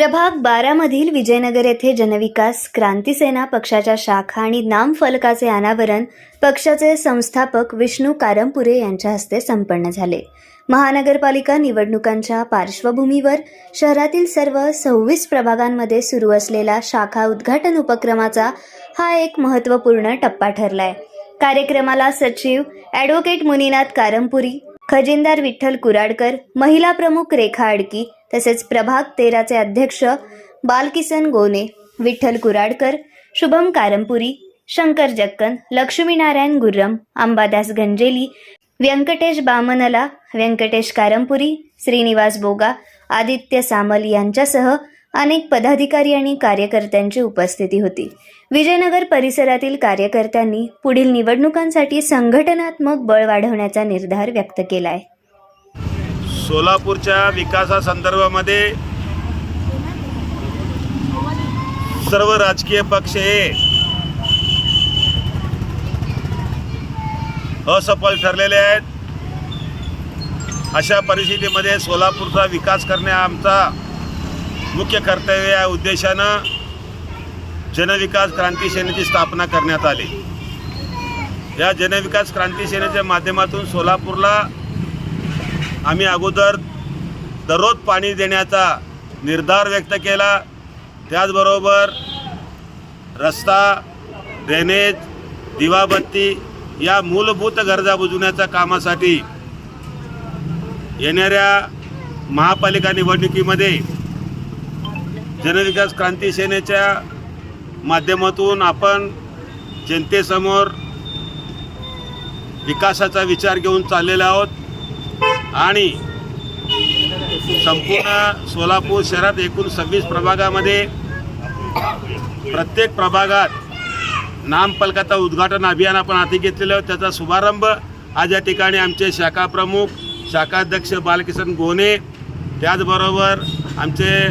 प्रभाग 12 मधील विजयनगर येथे जनविकास क्रांती सेना पक्षाच्या शाखा आणि नामफलकाचे अनावरण पक्षाचे संस्थापक विष्णू कारंपुरे यांच्या हस्ते संपन्न झाले। महानगरपालिका निवडणुकांच्या पार्श्वभूमीवर शहरातील सर्व 26 प्रभागांमध्ये सुरू असलेला शाखा उद्घाटन उपक्रमाचा हा एक महत्त्वपूर्ण टप्पा ठरलाय। कार्यक्रमाला सचिव ॲडव्होकेट मुनीनाथ कारंपुरी, खजिनदार विठ्ठल कुराडकर, महिला प्रमुख रेखा अडकी तसेच प्रभाग 13 चे अध्यक्ष बालकिसन गोने, विठ्ठल कुराडकर, शुभम कारंपुरी, शंकर जक्कन, लक्ष्मीनारायण गुर्रम, अंबादास गंजेली, व्यंकटेश बामनला, व्यंकटेश कारंपुरी, श्रीनिवास बोगा, आदित्य सामल यांच्यासह अनेक पदाधिकारी आणि कार्यकर्त्यांची उपस्थिती होती। विजयनगर परिसरातील कार्यकर्त्यांनी पुढील निवडणुकांसाठी संघटनात्मक बळ वाढवण्याचा निर्धार व्यक्त केला आहे। सोलापूरच्या विकासासंदर्भामध्ये सर्व राजकीय पक्ष हे असफल ठरलेले आहेत। अशा परिस्थितीमध्ये सोलापूरचा विकास करणे आमचा मुख्य कर्तव्य या उद्देशानं जनविकास क्रांती सेनेची स्थापना करण्यात आली। या जनविकास क्रांती सेनेच्या माध्यमातून सोलापूरला आम्ही अगोदर दररोज पाणी देण्याचा निर्धार व्यक्त केला। त्याचबरोबर रस्ता, ड्रेनेज, दिवाबत्ती या मूलभूत गरजा बुजवण्याच्या कामासाठी येणाऱ्या महापालिका निवडणुकीमध्ये जनविकास क्रांती सेनेच्या माध्यमातून आपण जनतेसमोर विकासाचा विचार घेऊन चाललेलो आहोत आणि संपूर्ण सोलापूर शहरात एकूण 26 प्रभागामध्ये प्रत्येक प्रभागात नामफलकाचं उद्घाटन अभियान आपण हाती घेतलेलं आहे। त्याचा शुभारंभ आज या ठिकाणी आमचे शाखा प्रमुख, शाखाध्यक्ष बालकिसन गोने, त्याचबरोबर आमचे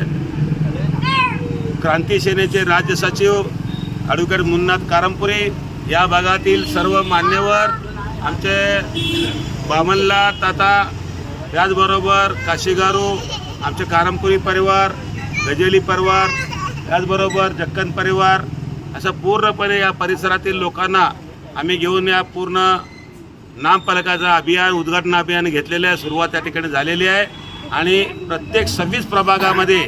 क्रांती सेनेचे राज्य सचिव ॲडव्होकेट मुनीनाथ कारंपुरे, या भागातील सर्व मान्यवर, आमचे बामनला ताता, त्याचबरोबर काशीगारू, आमचे कारंपुरी परिवार, गजेली परिवार, त्याचबरोबर जक्कन परिवार, असं पूर्णपणे या परिसरातील लोकांना आम्ही घेऊन या पूर्ण नामफलकाचं अभियान, उद्घाटन अभियान घेतलेलं आहे। सुरुवात त्या ठिकाणी झालेली आहे आणि प्रत्येक 26 प्रभागामध्ये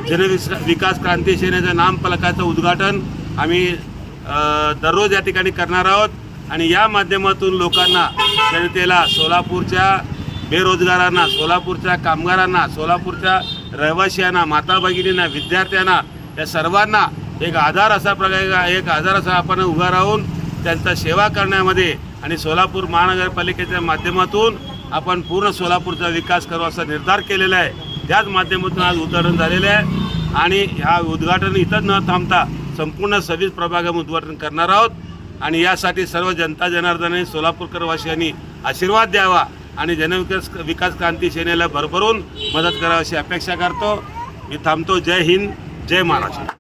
जनविकास क्रांती सेनेच्या नामफलकाचं उद्घाटन आम्ही दररोज या ठिकाणी करणार आहोत आणि या माध्यमातून लोकांना, जनतेला, सोलापूरच्या बेरोजगारांना, सोलापूरच्या कामगारांना, सोलापूरच्या रहिवाशांना, माता भगिनींना, विद्यार्थ्यांना, या सर्वांना एक आधार असा आपण उभा राहून त्यांचा सेवा करण्यामध्ये आणि सोलापूर महानगरपालिकेच्या माध्यमातून आपण पूर्ण सोलापूरचा विकास करू असा निर्धार केलेला आहे। त्याच माध्यमातून आज उद्घाटन झालेले आहे आणि ह्या उद्घाटन इथं न थांबता संपूर्ण 26 प्रभागामध्ये उद्घाटन करणार आहोत आणि यासाठी सर्व जनता जनार्दनाने, सोलापूरकरवासियांनी आशीर्वाद द्यावा आणि जनविकास क्रांती सेनेला भरभरून मदत करावी अशी अपेक्षा करतो। मी थांबतो। जय हिंद, जय महाराष्ट्र।